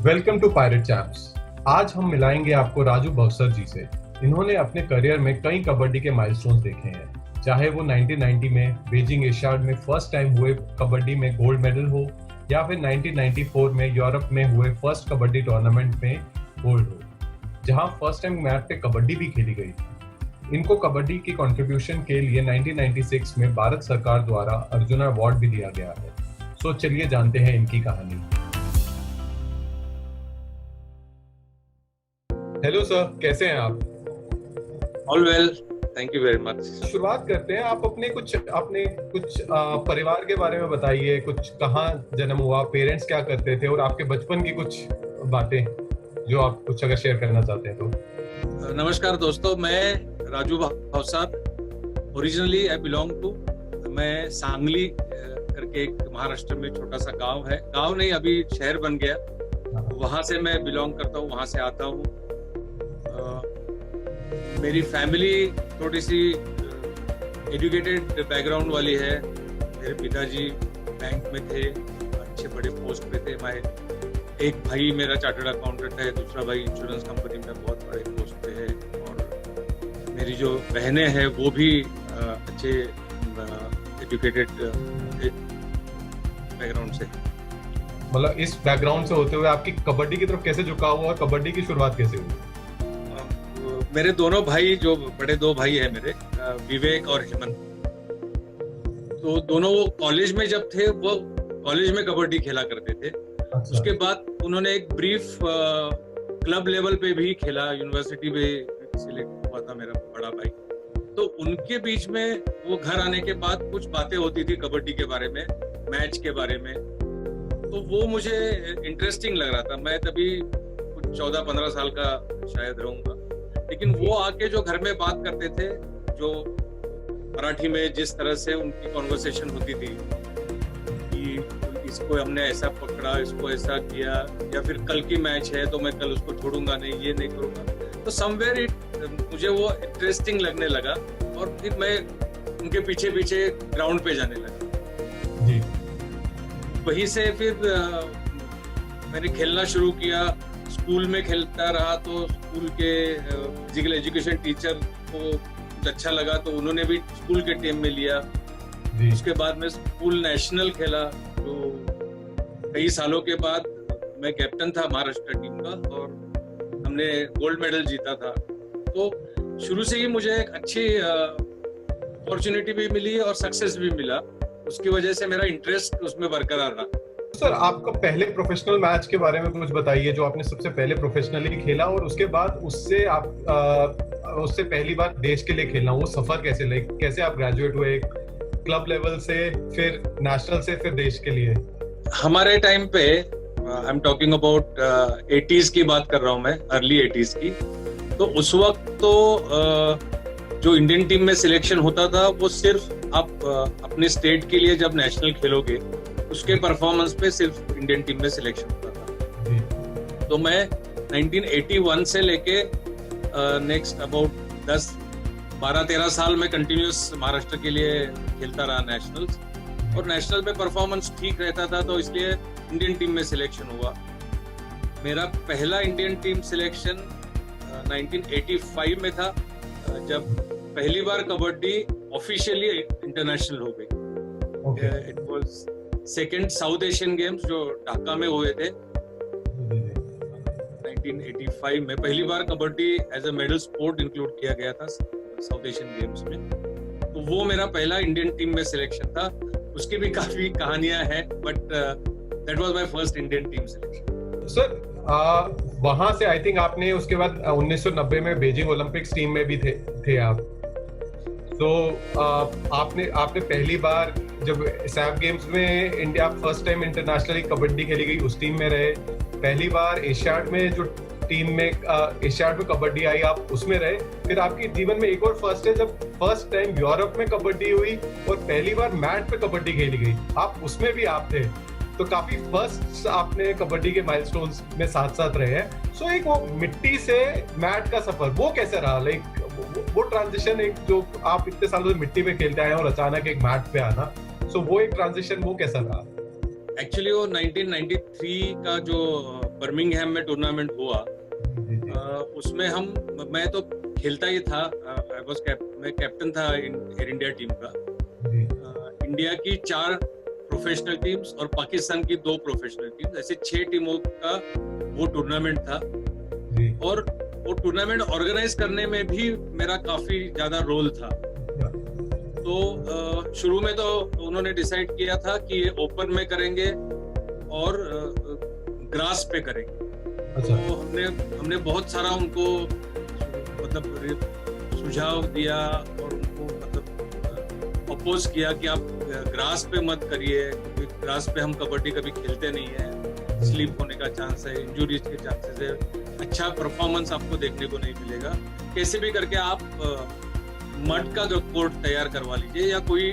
Welcome to pirate chaps. आज हम मिलाएंगे आपको राजू बक्सर जी से। इन्होंने अपने करियर में कई कबड्डी के माइलस्टोन्स देखे हैं, चाहे वो 1990 में बीजिंग एशियाड में फर्स्ट टाइम हुए कबड्डी में गोल्ड मेडल हो या फिर 1994 में यूरोप में हुए फर्स्ट कबड्डी टूर्नामेंट में गोल्ड हो, जहां फर्स्ट टाइम मैच पे कबड्डी भी खेली गई थी। इनको कबड्डी की कंट्रीब्यूशन के लिए 1996 में भारत सरकार द्वारा अर्जुन अवार्ड भी दिया गया है। सो चलिए जानते हैं इनकी कहानी। हेलो सर, कैसे हैं आप? All well, thank you very much. शुरुआत करते हैं। आप अपने कुछ परिवार के बारे में बताइए। कुछ कहाँ जन्म हुआ, पेरेंट्स क्या करते थे, और आपके बचपन की कुछ बातें जो आप कुछ अगर शेयर करना चाहते हैं तो। नमस्कार दोस्तों, मैं Raju Bhavsar. Originally I belong to, मैं सांगली करके एक महाराष्ट्र में छोटा सा गांव है, गांव नहीं अभी शहर बन गया, वहां से मैं बिलोंग करता हूँ, वहां से आता हूँ। मेरी फैमिली थोड़ी सी एजुकेटेड बैकग्राउंड वाली है। मेरे पिताजी बैंक में थे, अच्छे बड़े पोस्ट पे थे। मैं एक भाई मेरा चार्टर्ड अकाउंटेंट है, दूसरा भाई इंश्योरेंस कंपनी में बहुत बड़े पोस्ट पे है, और मेरी जो बहनें हैं वो भी अच्छे एजुकेटेड बैकग्राउंड से। मतलब इस बैकग्राउंड से होते हुए आपकी कबड्डी की तरफ कैसे झुकाव हुआ और कबड्डी की शुरुआत कैसे हुई? मेरे दोनों भाई, जो बड़े दो भाई है मेरे, विवेक और हेमंत, तो दोनों वो कॉलेज में जब थे वो कॉलेज में कबड्डी खेला करते थे। अच्छा। उसके बाद उन्होंने एक ब्रीफ क्लब लेवल पे भी खेला, यूनिवर्सिटी में सिलेक्ट हुआ था मेरा बड़ा भाई। तो उनके बीच में वो घर आने के बाद कुछ बातें होती थी कबड्डी के बारे में, मैच के बारे में, तो वो मुझे इंटरेस्टिंग लग रहा था। मैं तभी कुछ 14-15 साल का शायद रहूंगा, लेकिन वो आके जो घर में बात करते थे, जो मराठी में जिस तरह से उनकी कॉन्वर्सेशन होती थी कि इसको हमने ऐसा पकड़ा, इसको ऐसा किया, या फिर कल की मैच है तो मैं कल उसको छोड़ूंगा नहीं, ये नहीं करूंगा, तो समवेयर मुझे वो इंटरेस्टिंग लगने लगा, और फिर मैं उनके पीछे पीछे ग्राउंड पे जाने लगा जी। वहीं से फिर मैंने खेलना शुरू किया। स्कूल में खेलता रहा तो स्कूल के फिजिकल एजुकेशन टीचर को कुछ अच्छा लगा तो उन्होंने भी स्कूल के टीम में लिया। उसके बाद मैं स्कूल नेशनल खेला, तो कई सालों के बाद मैं कैप्टन था महाराष्ट्र टीम का, और हमने गोल्ड मेडल जीता था। तो शुरू से ही मुझे एक अच्छी अपॉर्चुनिटी भी मिली और सक्सेस भी मिला, उसकी वजह से मेरा इंटरेस्ट उसमें बरकरार रहा। सर, आपका पहले प्रोफेशनल मैच के बारे में कुछ बताइए, जो आपने सबसे पहले प्रोफेशनली खेला, और उसके बाद उससे उससे पहली बार देश के लिए खेलना, वो सफर कैसे आप ग्रेजुएट हुए क्लब लेवल से, फिर नेशनल से, फिर देश के लिए? हमारे टाइम पे, I am talking about 80s की बात कर रहा हूँ मैं, अर्ली 80s की। तो उस वक्त तो जो इंडियन टीम में सिलेक्शन होता था वो सिर्फ आप अपने स्टेट के लिए जब नेशनल खेलोगे उसके परफॉर्मेंस पे सिर्फ इंडियन टीम में सिलेक्शन होता था। तो मैं 1981 से लेके नेक्स्ट अबाउट 10-12-13 साल में कंटिन्यूस महाराष्ट्र के लिए खेलता रहा नेशनल्स, और नेशनल में परफॉर्मेंस ठीक रहता था, तो इसलिए इंडियन टीम में सिलेक्शन हुआ। मेरा पहला इंडियन टीम सिलेक्शन 1985 में था, जब पहली बार कबड्डी ऑफिशियली इंटरनेशनल हो गई। It was second South Asian games जो ढाका में हुए थे 1985 में। पहली बार kabaddi as a medal sport include किया गया था साउथ एशियन गेम्स में, तो वो मेरा पहला इंडियन टीम में सिलेक्शन था। उसकी भी काफी कहानियां हैं, but that was my first Indian team selection. Sir, वहां से आई थिंक आपने उसके बाद 1990 में बीजिंग ओलंपिक्स टीम में भी थे आप। तो आपने पहली बार जब सैफ गेम्स में India first time internationally kabaddi खेली गई उस टीम में रहे, पहली बार एशियाड में जो टीम में एशियाड में कबड्डी आई आप उसमें रहे, फिर आपके जीवन में एक और फर्स्ट है जब फर्स्ट टाइम यूरोप में कबड्डी हुई और पहली बार मैट पे कबड्डी खेली गई, आप उसमें भी आप थे। तो काफी फर्स्ट आपने कबड्डी के माइलस्टोन्स में साथ साथ रहे हैं। सो एक वो मिट्टी से मैट का सफर वो कैसे रहा? वो ट्रांजिशन, एक जो आप इतने सालों से मिट्टी पे खेलते आए और अचानक एक मैट पे आना, सो वो एक ट्रांजिशन वो कैसा रहा? एक्चुअली वो 1993 का जो बर्मिंघम में टूर्नामेंट हुआ, उसमें मैं तो खेलता ही था, मैं कैप्टन था एयर इंडिया टीम का। इंडिया की 4 प्रोफेशनल टीम्स और पाकिस्तान की 2 प्रोफेशनल टीम्स, ऐसे 6 टीमों का वो टूर्नामेंट था। और वो टूर्नामेंट ऑर्गेनाइज करने में भी मेरा काफी ज्यादा रोल था। तो शुरू में तो उन्होंने डिसाइड किया था कि ये ओपन में करेंगे और ग्रास पे करेंगे। तो हमने बहुत सारा उनको मतलब सुझाव दिया और उनको मतलब अपोज किया कि आप ग्रास पे मत करिए, क्योंकि ग्रास पे हम कबड्डी कभी खेलते नहीं है, स्लिप होने का चांस है, इंजुरीज के चांसेस है, अच्छा परफॉर्मेंस आपको देखने को नहीं मिलेगा। कैसे भी करके आप मड का कोर्ट तैयार करवा लीजिए, या कोई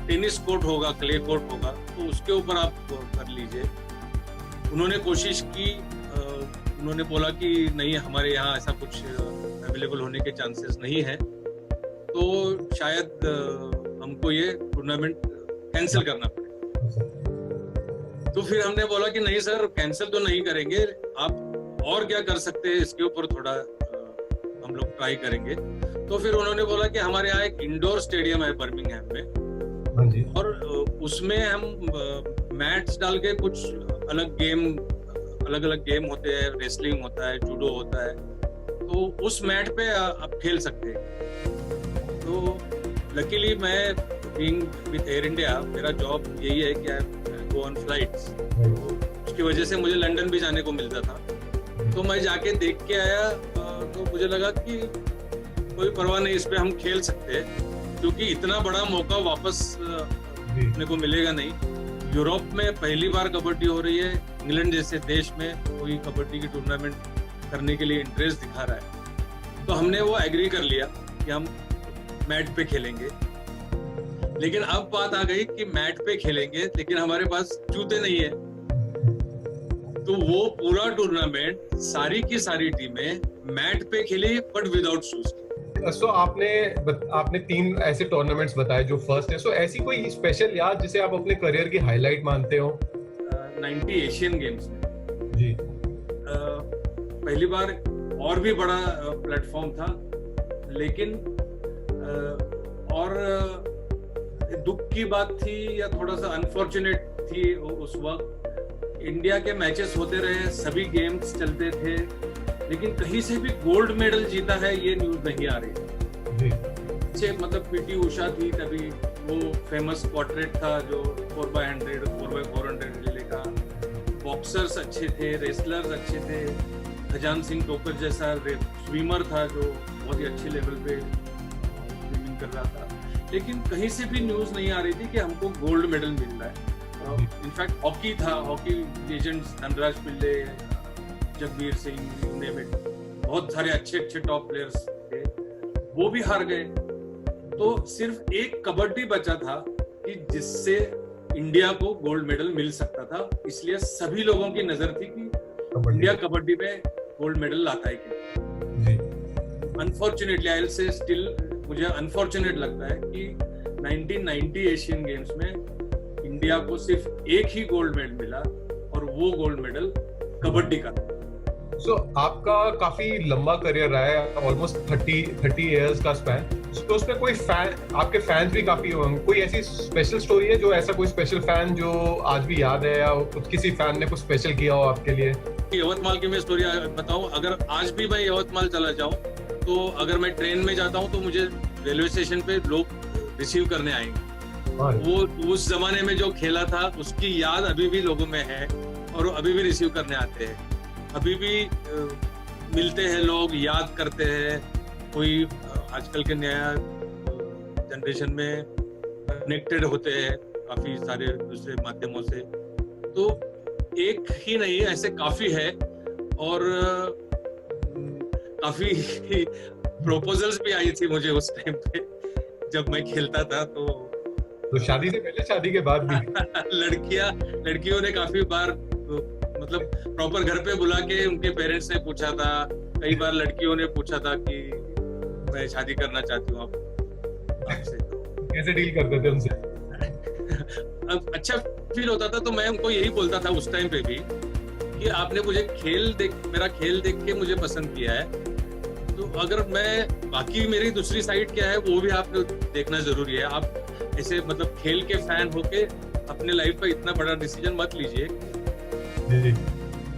टेनिस कोर्ट होगा, क्ले कोर्ट होगा, तो उसके ऊपर आप कर लीजिए। उन्होंने कोशिश की, उन्होंने बोला कि नहीं, हमारे यहाँ ऐसा कुछ अवेलेबल होने के चांसेस नहीं है, तो शायद हमको ये टूर्नामेंट कैंसिल करना पड़ेगा। तो फिर हमने बोला कि नहीं सर, कैंसिल तो नहीं करेंगे, आप और क्या कर सकते हैं इसके ऊपर थोड़ा हम लोग ट्राई करेंगे। तो फिर उन्होंने बोला कि हमारे यहाँ एक इंडोर स्टेडियम है बर्मिंघम में, और उसमें हम मैट्स डाल के कुछ अलग अलग गेम होते हैं, रेसलिंग होता है, जूडो होता है, तो उस मैट पे आप खेल सकते हैं। तो लकीली मैं बीइंग विद एयर इंडिया, मेरा जॉब यही है कि आई गो ऑन फ्लाइट्स, उसकी वजह से मुझे लंदन भी जाने को मिलता था। तो मैं जाके देख के आया, तो मुझे लगा कि कोई परवाह नहीं, इस पे हम खेल सकते हैं, क्योंकि इतना बड़ा मौका वापस अपने को मिलेगा नहीं। यूरोप में पहली बार कबड्डी हो रही है, इंग्लैंड जैसे देश में कोई कबड्डी की टूर्नामेंट करने के लिए इंटरेस्ट दिखा रहा है। तो हमने वो एग्री कर लिया कि हम मैट पे खेलेंगे। लेकिन अब बात आ गई कि मैट पे खेलेंगे, लेकिन हमारे पास जूते नहीं है। तो वो पूरा टूर्नामेंट सारी की सारी टीमें मैट पे खेली, बट विदाउट शूज। सो आपने 3 ऐसे टूर्नामेंट्स बताए जो फर्स्ट है। सो ऐसी कोई स्पेशल याद जिसे आप अपने करियर की हाईलाइट मानते हो? 90 एशियन गेम्स में जी, पहली बार और भी बड़ा प्लेटफॉर्म था, लेकिन और दुख की बात थी या थोड़ा सा अनफॉर्चुनेट थी उस वक्त। इंडिया के मैचेस होते रहे, सभी गेम्स चलते थे, लेकिन कहीं से भी गोल्ड मेडल जीता है ये न्यूज नहीं आ रही थी। मतलब पीटी उषा थी, तभी वो फेमस क्वाड्रेट था जो 4x100, 4x400 रिले का। बॉक्सर्स अच्छे थे, रेसलर्स अच्छे थे, खजान सिंह टोकर जैसा स्विमर था जो बहुत ही अच्छे लेवल पे स्विमिंग कर रहा था, लेकिन कहीं से भी न्यूज नहीं आ रही थी कि हमको गोल्ड मेडल मिल रहा है। इनफैक्ट हॉकी था, हॉकी लेजेंड्स धनराज पिल्ले, जगवीर सिंह, बहुत सारे अच्छे टॉप प्लेयर्स थे, वो भी हार गए। तो सिर्फ एक कबड्डी बचा था कि जिससे इंडिया को गोल्ड मेडल मिल सकता था, इसलिए सभी लोगों की नजर थी कि इंडिया कबड्डी में गोल्ड मेडल लाता है कि। Unfortunately, I will say still मुझे अनफॉर्चुनेट लगता है कि 1990 एशियन गेम्स में इंडिया को सिर्फ एक ही गोल्ड मेडल मिला, और वो गोल्ड मेडल कबड्डी का। सो आपका काफी लंबा करियर रहा है, ऑलमोस्ट 30 इयर्स का स्पैन। तो उसमें कोई फैन, आपके फैंस भी काफी होंगे, कोई ऐसी स्पेशल स्टोरी है जो ऐसा कोई स्पेशल फैन जो आज भी याद है, या किसी फैन ने कुछ स्पेशल किया हो आपके लिए? यवतमाल की मैं स्टोरी बताऊं, अगर आज भी मैं यवतमाल चला जाऊं, तो अगर मैं ट्रेन में जाता हूं तो मुझे रेलवे स्टेशन पे लोग रिसीव करने आएंगे। वो उस जमाने में जो खेला था उसकी याद अभी भी लोगों में है, और अभी भी रिसीव करने आते हैं, अभी भी मिलते हैं लोग, याद करते हैं। कोई आजकल के नया जनरेशन में कनेक्टेड होते हैं काफी सारे दूसरे माध्यमों से, तो एक ही नहीं, ऐसे काफी है। और काफी प्रपोजल्स भी आई थी मुझे उस टाइम पे जब मैं खेलता था। तो शादी से पहले, शादी के बाद भी लड़कियों ने काफी बार मतलब प्रॉपर घर पे बुला के उनके पेरेंट्स ने पूछा था, कई बार लड़कियों ने पूछा था कि मैं शादी करना चाहती हूँ आपसे। कैसे डील करते थे उनसे? अब अच्छा फील होता था, तो मैं उनको यही बोलता था उस टाइम पे भी कि आपने मुझे मेरा खेल देख के मुझे पसंद किया है, तो अगर मैं बाकी मेरी दूसरी साइड क्या है वो भी आपने देखना जरूरी है। आप ऐसे मतलब खेल के फैन होके अपने लाइफ का इतना बड़ा डिसीजन मत लीजिए,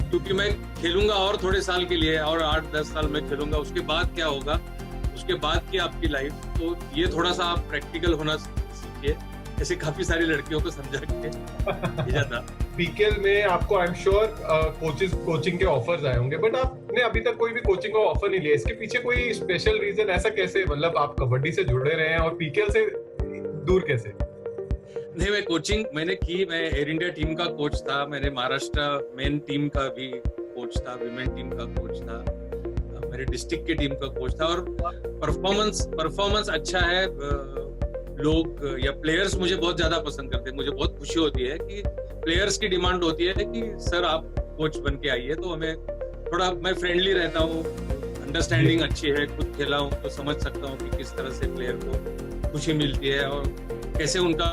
क्योंकि मैं खेलूंगा और थोड़े साल के लिए, और 8-10 साल में खेलूंगा, उसके बाद क्या होगा, उसके बाद की आपकी लाइफ। तो ये थोड़ा सा आप प्रैक्टिकल होना सीखिए, ऐसे काफी सारी लड़कियों को समझा के भेजा था। पीकेएल में आपको आई एम श्योर कोचिंग के ऑफर्स आए होंगे, बट आपने अभी तक कोई भी कोचिंग का ऑफर नहीं लिया। इसके पीछे कोई स्पेशल रीजन, ऐसा कैसे, मतलब आप कबड्डी से जुड़े रहे हैं और पीकेएल से दूर कैसे? नहीं, मैं कोचिंग मैंने की, मैं एयर इंडिया टीम का कोच था, मैंने महाराष्ट्र मेन टीम का भी कोच था, विमेन टीम का कोच था, मेरे डिस्ट्रिक्ट के टीम का कोच था, और परफॉर्मेंस अच्छा है। लोग या प्लेयर्स मुझे बहुत ज्यादा पसंद करते हैं। मुझे बहुत खुशी होती है कि प्लेयर्स की डिमांड होती है कि सर आप कोच बन के आइए, तो हमें थोड़ा, मैं फ्रेंडली रहता हूँ, अंडरस्टैंडिंग अच्छी है, खुद खेला हूँ तो समझ सकता हूँ कि किस तरह से प्लेयर को खुशी मिलती है और कैसे उनका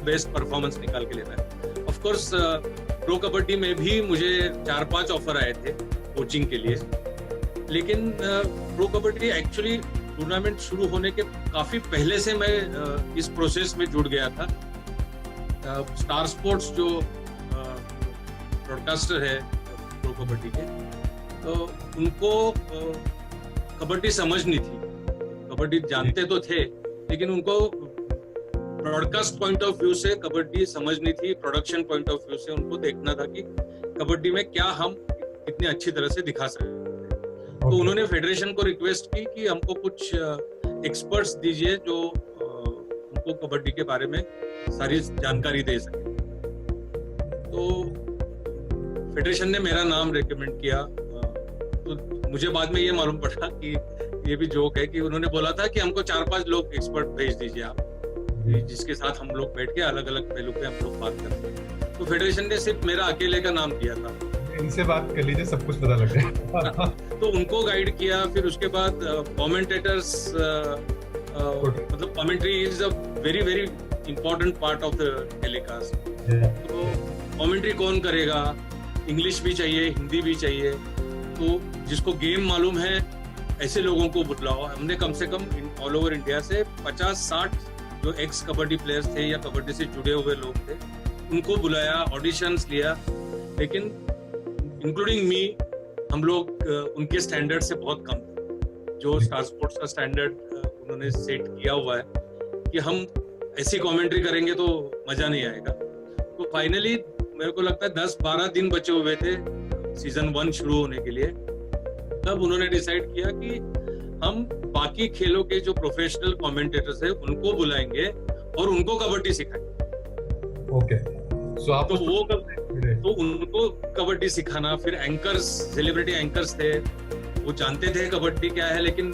बेस्ट परफॉर्मेंस निकाल के लेना है। ऑफ कोर्स प्रो कबड्डी में भी मुझे 4-5 ऑफर आए थे कोचिंग के लिए, लेकिन प्रो कबड्डी एक्चुअली टूर्नामेंट शुरू होने के काफी पहले से मैं इस प्रोसेस में जुड़ गया था। स्टार स्पोर्ट्स जो ब्रॉडकास्टर है प्रो कबड्डी के, तो उनको कबड्डी समझ नहीं थी। कबड्डी जानते तो थे, लेकिन उनको ब्रॉडकास्ट पॉइंट ऑफ व्यू से कबड्डी समझ नहीं थी। प्रोडक्शन पॉइंट ऑफ व्यू से उनको देखना था कि कबड्डी में क्या हम इतनी अच्छी तरह से दिखा सकते हैं। तो उन्होंने फेडरेशन को रिक्वेस्ट की कि हमको कुछ एक्सपर्ट्स दीजिए जो हमको कबड्डी के बारे में सारी जानकारी दे सके। तो फेडरेशन ने मेरा नाम रेकमेंड किया। तो मुझे बाद में ये मालूम पड़ा कि ये भी जोक है कि उन्होंने बोला था कि हमको 4-5 लोग एक्सपर्ट भेज दीजिए आप, जिसके साथ हम लोग बैठ के अलग अलग पहलू पे हम लोग बात करते हैं। तो फेडरेशन ने सिर्फ मेरा अकेले का नाम दिया था। इनसे बात कर लीजिए, सब कुछ पता लग जाएगा। तो उनको गाइड किया। फिर उसके बाद कमेंटेटर्स, मतलब commentary is a very very important part of the telecast. तो कमेंट्री कौन करेगा, इंग्लिश भी चाहिए, हिंदी भी चाहिए, तो जिसको गेम मालूम है ऐसे लोगों को बुलाओ। हमने कम से कम ऑल ओवर इंडिया से 50-60 जो एक्स कबड्डी प्लेयर्स थे या कबड्डी से जुड़े हुए लोग थे, उनको बुलाया, ऑडिशंस लिया, लेकिन इंक्लूडिंग मी, हम लोग उनके स्टैंडर्ड से बहुत कम थे। जो स्टार स्पोर्ट्स का स्टैंडर्ड उन्होंने सेट किया हुआ है कि हम ऐसी कमेंट्री करेंगे तो मजा नहीं आएगा। तो फाइनली मेरे को लगता है 10-12 दिन बचे हुए थे सीजन 1 शुरू होने के लिए। तब उन्होंने डिसाइड किया कि हम बाकी खेलों के जो प्रोफेशनल कमेंटेटर्स हैं उनको बुलाएंगे और उनको कबड्डी सिखाएंगे। ओके, सो आप तो उनको कबड्डी सिखाना। फिर एंकर्स, सेलिब्रिटी एंकर्स थे, वो जानते थे कबड्डी क्या है, लेकिन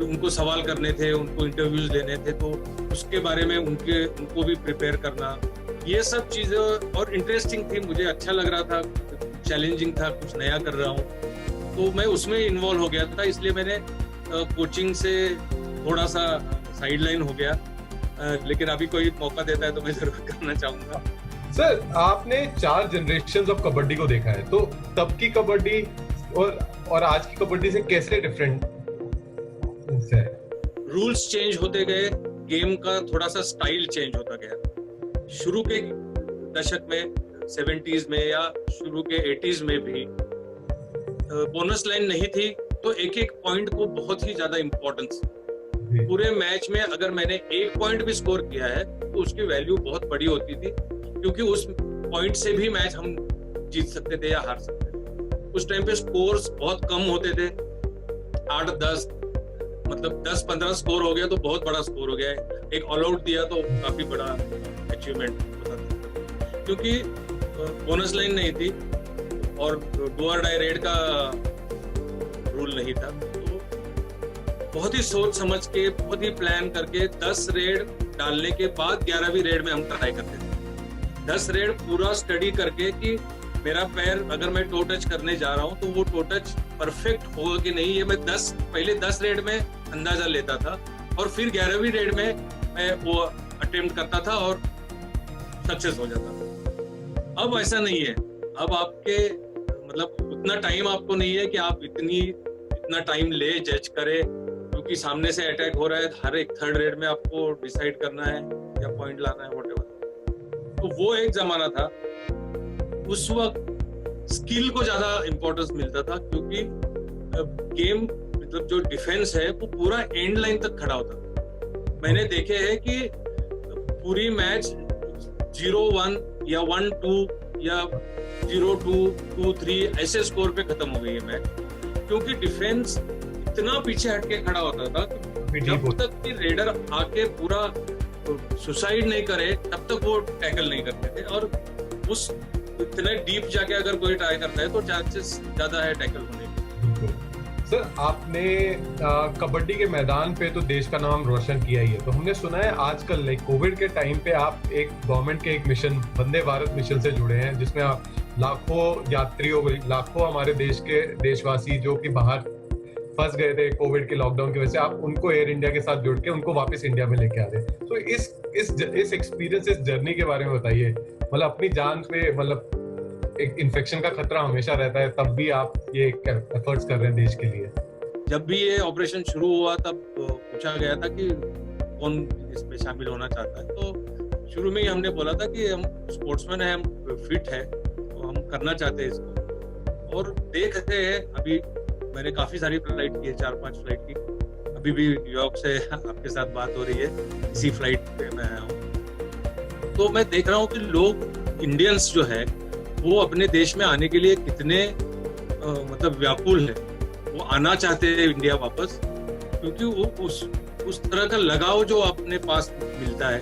उनको सवाल करने थे, उनको इंटरव्यूज लेने थे, तो उसके बारे में उनको भी प्रिपेयर करना, ये सब चीजें और इंटरेस्टिंग थी। मुझे अच्छा लग रहा था, चैलेंजिंग था, कुछ नया कर रहा हूँ, तो मैं उसमें इन्वॉल्व हो गया था। इसलिए मैंने कोचिंग से थोड़ा सा साइडलाइन हो गया, लेकिन अभी कोई मौका देता है तो मैं जरूर करना चाहूंगा। सर, आपने 4 जनरेशंस ऑफ कबड्डी को देखा है, तो तब की कबड्डी और आज की कबड्डी से कैसे डिफरेंट है? रूल्स चेंज होते गए, गेम का थोड़ा सा स्टाइल चेंज होता गया। शुरू के दशक में 70s में या शुरू के 80s में भी बोनस लाइन नहीं थी, तो एक एक पॉइंट को बहुत ही ज्यादा इंपॉर्टेंस। पूरे मैच में अगर मैंने 1 पॉइंट भी स्कोर किया है तो उसकी वैल्यू बहुत बड़ी होती थी, क्योंकि उस पॉइंट से भी मैच हम जीत सकते थे या हार सकते थे। उस टाइम पे स्कोर्स बहुत कम होते थे, 8-10, मतलब 10-15 स्कोर हो गया तो बहुत बड़ा स्कोर हो गया है। एक ऑल आउट दिया तो काफी बड़ा अचीवमेंट होता था, क्योंकि बोनस लाइन नहीं थी और डू और डाई रेड का रूल नहीं था। तो बहुत ही सोच समझ के, बहुत ही प्लान करके 10 रेड डालने के बाद 11वीं रेड में हम ट्राई करते थे। 10 रेड पूरा स्टडी करके कि मेरा पैर अगर मैं टो टच करने जा रहा हूँ तो वो टो टच परफेक्ट होगा कि नहीं, ये मैं पहले 10 रेड में अंदाजा लेता था और फिर 11वीं रेड में मैं वो अटेम्प्ट करता था और सक्सेस हो जाता था। अब ऐसा नहीं है। अब आपके मतलब उतना टाइम आपको नहीं है कि आप इतना टाइम ले जज करे, क्योंकि सामने से अटैक हो रहा है, हर एक थर्ड रेड में आपको डिसाइड करना है या पॉइंट लाना है, व्हाटएवर। तो वो एक जमाना था, उस वक्त स्किल को ज्यादा इंपॉर्टेंस मिलता था, क्योंकि गेम मतलब जो डिफेंस है वो पूरा एंड लाइन तक खड़ा होता था। मैंने देखे हैं कि पूरी मैच 0-1 या 1-2 या 0-2, 2-3 ऐसे स्कोर पे खत्म हो गई है मैच, क्योंकि डिफेंस इतना पीछे हटके खड़ा होता था कि जब तक कि रेडर आके पूरा सुसाइड नहीं करे तब तक वो टैकल नहीं करते थे। और उस इतने डीप जाके अगर कोई ट्राई करता है तो चांसेस ज्यादा है टैकल होने के। सर, आपने कबड्डी के मैदान पे तो देश का नाम रोशन किया ही है, तो हमने सुना है आजकल लाइक कोविड के टाइम पे आप एक गवर्नमेंट के एक मिशन, वंदे भारत मिशन से जुड़े हैं, जिसमें आप लाखों यात्रियों, लाखों हमारे देश के देशवासी जो कि बाहर फंस गए थे कोविड के लॉकडाउन की वजह से, आप उनको एयर इंडिया के साथ जोड़ के उनको वापस इंडिया में लेके आ रहे हैं। तो इस एक्सपीरियंस, इस जर्नी के बारे में बताइए। मतलब अपनी जान पे, मतलब एक इन्फेक्शन का खतरा हमेशा रहता है, तब भी आप ये एफर्ट्स कर रहे हैं देश के लिए। जब भी ये ऑपरेशन शुरू हुआ तब पूछा गया था कि कौन इसमें शामिल होना चाहता है, तो शुरू में ही हमने बोला था कि हम स्पोर्ट्समैन हैं, हम फिट है, तो हम करना चाहते हैं इसको। और देख रहे हैं, अभी मैंने काफी सारी फ्लाइट की है, 4-5 फ्लाइट की, अभी भी न्यूयॉर्क से आपके साथ बात हो रही है, इसी फ्लाइट पे मैं आया हूँ। तो मैं देख रहा हूँ कि लोग, इंडियंस जो है वो अपने देश में आने के लिए कितने मतलब व्याकुल है, वो आना चाहते हैं इंडिया वापस, क्योंकि वो उस तरह का लगाव जो अपने पास मिलता है,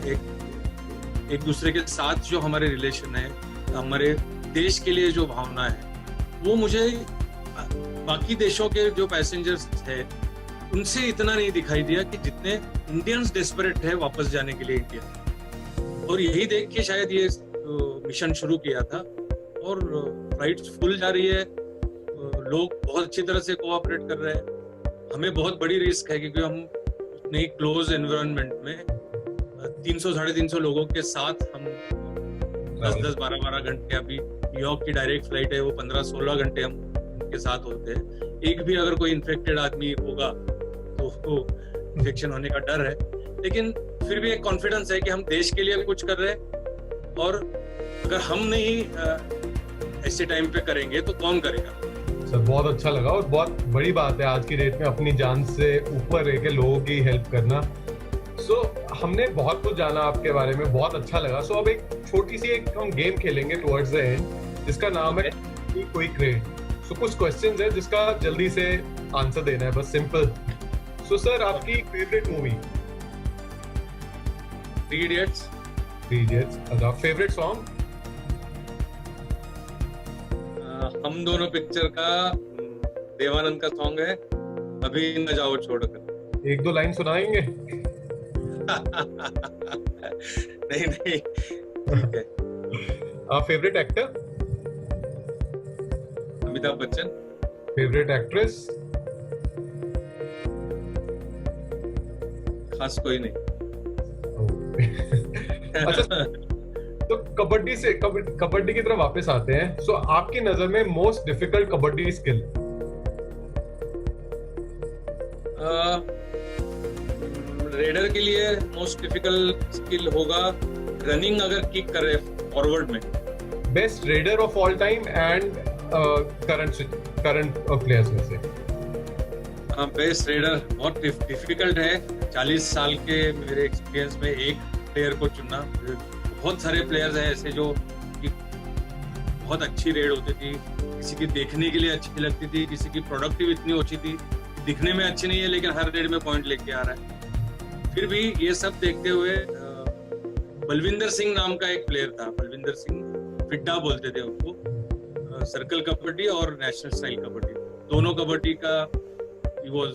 एक दूसरे के साथ जो हमारे रिलेशन है, हमारे देश के लिए जो भावना है, वो मुझे बाकी देशों के जो पैसेंजर्स है उनसे इतना नहीं दिखाई दिया कि जितने इंडियंस डेस्परेट है वापस जाने के लिए इंडिया। और यही देख के शायद ये मिशन शुरू किया था, और फ्लाइट्स फुल जा रही है, लोग बहुत अच्छी तरह से कोऑपरेट कर रहे हैं। हमें बहुत बड़ी रिस्क है, क्योंकि हम उतने ही क्लोज एनवायरनमेंट में 300-350 लोगों के साथ हम 10-10, 12-12 घंटे, अभी न्यूयॉर्क की डायरेक्ट फ्लाइट है वो 15-16 घंटे हम उनके साथ होते हैं। एक भी अगर कोई इन्फेक्टेड आदमी होगा तो इन्फेक्शन होने का डर है, लेकिन फिर भी एक कॉन्फिडेंस है कि हम देश के लिए कुछ कर रहे हैं, और अगर हम नहीं ऐसे टाइम पे करेंगे तो कौन करेगा। सर, बहुत अच्छा लगा, और बहुत बड़ी बात है आज की डेट में अपनी जान से ऊपर रह के लोगों की हेल्प करना। सो हमने बहुत कुछ जाना आपके बारे में, बहुत अच्छा लगा। सो अब एक छोटी सी हम गेम खेलेंगे टुवर्ड्स द एंड, जिसका नाम है क्विक रेड। सो कुछ क्वेश्चंस है जिसका जल्दी से आंसर देना है, बस सिंपल। सो सर, आपकी फेवरेट मूवी? 3 इडियट्स। 3 इडियट्स। अच्छा, फेवरेट सॉन्ग? हम दोनों पिक्चर का देवानंद का सॉन्ग है, अभी न जाओ छोड़कर। 1-2 लाइन सुनाएंगे? नहीं, ठीक है। Favourite actor? Amitabh Bachchan. Favourite actress? खास कोई नहीं। अच्छा, तो कबड्डी की तरफ वापस आते हैं। सो आपकी नजर में most difficult kabaddi skill? Raider के लिए मोस्ट डिफिकल्ट स्किल होगा रनिंग, अगर किक करे फॉरवर्ड में। Best raider of all time and current players में से? बेस्ट रेडर बहुत डिफिकल्ट है। 40 साल के मेरे एक्सपीरियंस में एक प्लेयर को चुनना, बहुत सारे प्लेयर्स हैं ऐसे जो कि बहुत अच्छी रेड होती थी, किसी की देखने के लिए अच्छी लगती थी, किसी की प्रोडक्टिव इतनी अच्छी थी, दिखने में अच्छी नहीं है लेकिन हर रेड में पॉइंट लेके आ रहा है। फिर भी ये सब देखते हुए बलविंदर सिंह नाम का एक प्लेयर था, बलविंदर सिंह फिड्डा बोलते थे उनको, सर्कल कबड्डी और नेशनल स्टाइल कबड्डी, दोनों कबड्डी का he was,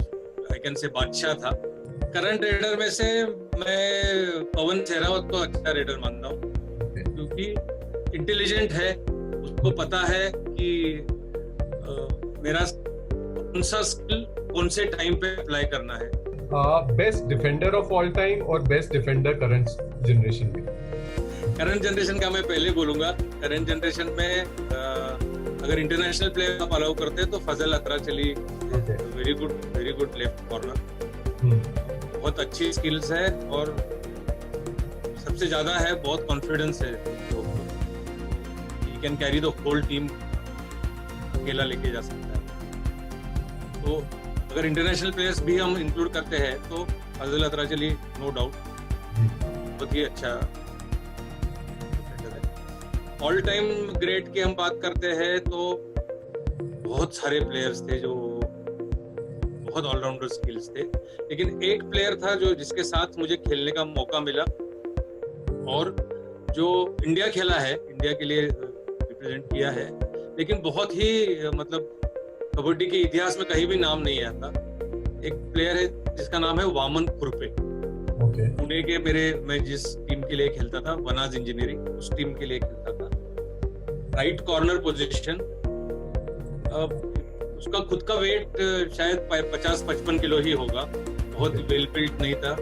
I can say, बादशाह था। करंट रेडर में से मैं पवन सहरावत को अच्छा रेडर मानता हूँ, क्योंकि इंटेलिजेंट है, उसको पता है कि मेरा कौन सा स्किल कौन से टाइम पे अप्लाई करना है। Best defender of all time और बेस्ट डिफेंडर करंट जनरेशन में? करंट जनरेशन का मैं पहले बोलूंगा। करंट जनरेशन में अगर इंटरनेशनल प्लेयर आप अलाउ करते हैं तो फजल Atrachali Okay. Very good left corner, बहुत अच्छी स्किल्स है और सबसे ज्यादा है बहुत कॉन्फिडेंस है, he can carry the whole team, अकेला लेके जा सकता है। तो अगर इंटरनेशनल प्लेयर्स भी हम इंक्लूड करते हैं तो फजल अतराचली नो डाउट बहुत ही अच्छा ऑल टाइम ग्रेट की हम बात करते हैं तो बहुत सारे प्लेयर्स थे जो बहुत ऑलराउंडर स्किल्स थे, लेकिन एक प्लेयर था जो जिसके साथ मुझे खेलने का मौका मिला और जो इंडिया खेला है, इंडिया के लिए रिप्रेजेंट किया है, लेकिन बहुत ही मतलब कबड्डी के इतिहास में कहीं भी नाम नहीं आता। एक प्लेयर है जिसका नाम है वामन खुरपे। पुणे के मैं जिस टीम के लिए खेलता था, वनाज इंजीनियरिंग, उस टीम के लिए खेलता था। राइट कॉर्नर पोजीशन, उसका खुद का वेट शायद 50-55 किलो ही होगा, बहुत वेल बिल्ट नहीं था,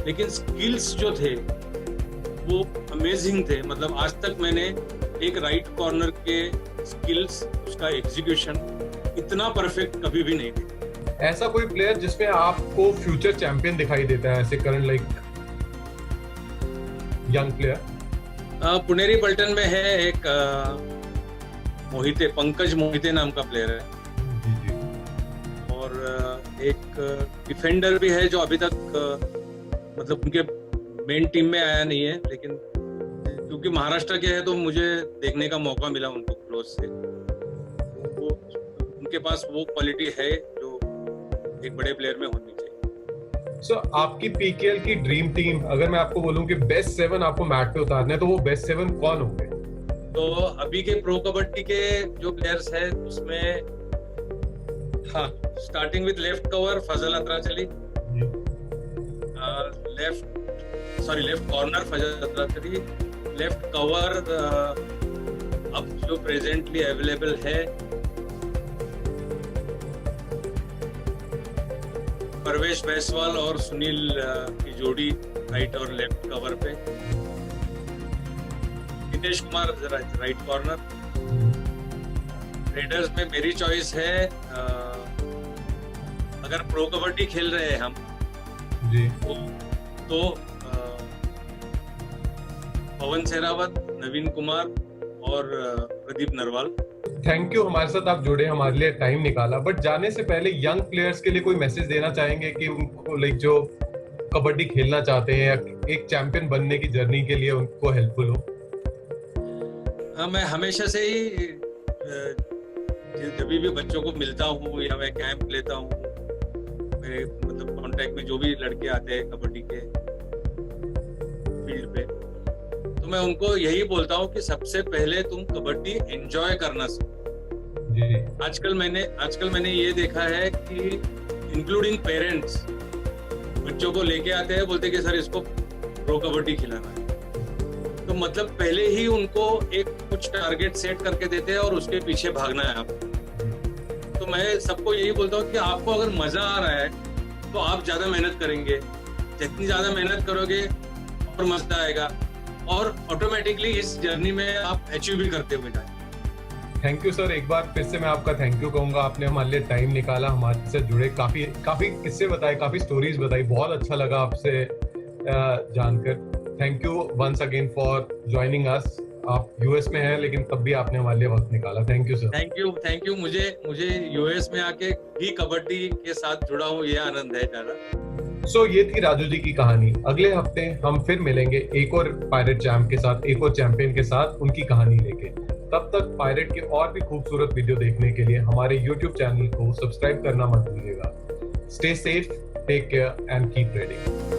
लेकिन स्किल्स जो थे वो अमेजिंग थे। मतलब आज तक मैंने एक राइट कॉर्नर के स्किल्स, उसका एग्जीक्यूशन इतना परफेक्ट कभी भी नहीं देखा। ऐसा कोई प्लेयर जिसमें आपको फ्यूचर चैंपियन दिखाई देता है, ऐसे current like young player? Puneri Paltan में है एक मोहिते, पंकज मोहिते नाम का प्लेयर है, और एक डिफेंडर भी है जो अभी तक मतलब उनके मेन टीम में आया नहीं है, लेकिन क्योंकि महाराष्ट्र के हैं तो मुझे देखने का मौका मिला उनको क्लोज से। वो उनके पास वो क्वालिटी है जो एक बड़े प्लेयर में होनी चाहिए। सो आपकी पीकेएल की ड्रीम टीम, अगर मैं आपको बोलूं कि बेस्ट 7 आपको मैट पे उतारने हैं, तो वो बेस्ट 7 कौन होंगे? तो अभी के प्रो कबड्डी के जो प्लेयर्स हैं उसमें, हाँ, starting with left cover Fazal Atrachali, left corner Fazal Atrachali, left cover अब जो प्रेजेंटली अवेलेबल है परवेश बैसवाल और सुनील की जोड़ी राइट और लेफ्ट कवर पे, Dinesh Kumar right corner. Readers में मेरी चॉइस है, अगर प्रो कबड्डी खेल रहे हैं हम जी तो पवन सेरावत, नवीन कुमार और प्रदीप नरवाल। थैंक यू, हमारे साथ आप जुड़े, हमारे लिए टाइम निकाला। बट जाने से पहले यंग प्लेयर्स के लिए कोई मैसेज देना चाहेंगे कि उनको लाइक जो कबड्डी खेलना चाहते हैं या एक चैंपियन बनने की जर्नी के लिए उनको हेल्पफुल हो? हाँ, मैं हमेशा से ही जब भी बच्चों को मिलता हूँ या मैं कैंप लेता हूँ, मेरे मतलब कांटेक्ट में जो भी लड़के आते हैं कबड्डी के फील्ड पे, तो मैं उनको यही बोलता हूँ कि सबसे पहले तुम कबड्डी एंजॉय करना सीखो। आजकल मैंने ये देखा है कि इंक्लूडिंग पेरेंट्स बच्चों को लेके आते हैं, बोलते कि सर इसको प्रो कबड्डी खिलाना है, तो मतलब पहले ही उनको एक कुछ टारगेट सेट करके देते हैं और उसके पीछे भागना है आप। तो मैं सबको यही बोलता हूँ कि आपको अगर मजा आ रहा है तो आप ज्यादा मेहनत करेंगे, जितनी ज्यादा मेहनत करोगे और मजा आएगा, और ऑटोमेटिकली इस जर्नी में आप अचीव भी करते हुए जाएंगे। थैंक यू सर, एक बार फिर से मैं आपका थैंक यू कहूंगा, आपने हमारे लिए टाइम निकाला, हमारे से जुड़े, काफी किस्से बताए, काफी स्टोरीज बताई, बहुत अच्छा लगा आपसे जानकर। Thank you once again for joining us. आप यूएस में हैं लेकिन तब भी आपने हमारे लिए वक्त निकाला। Thank you sir. Thank you. मुझे यूएस में आके भी कबड्डी के साथ जुड़ा हूँ, ये आनंद है ज्यादा। सो ये थी राजू जी की कहानी। अगले हफ्ते हम फिर मिलेंगे एक और पायरेट चैंप के साथ, एक और चैंपियन के साथ, उनकी कहानी लेके। तब तक पायरेट के और भी खूबसूरत वीडियो देखने के लिए हमारे YouTube चैनल को सब्सक्राइब करना मत भूलिएगा। Stay safe, take care and keep raiding.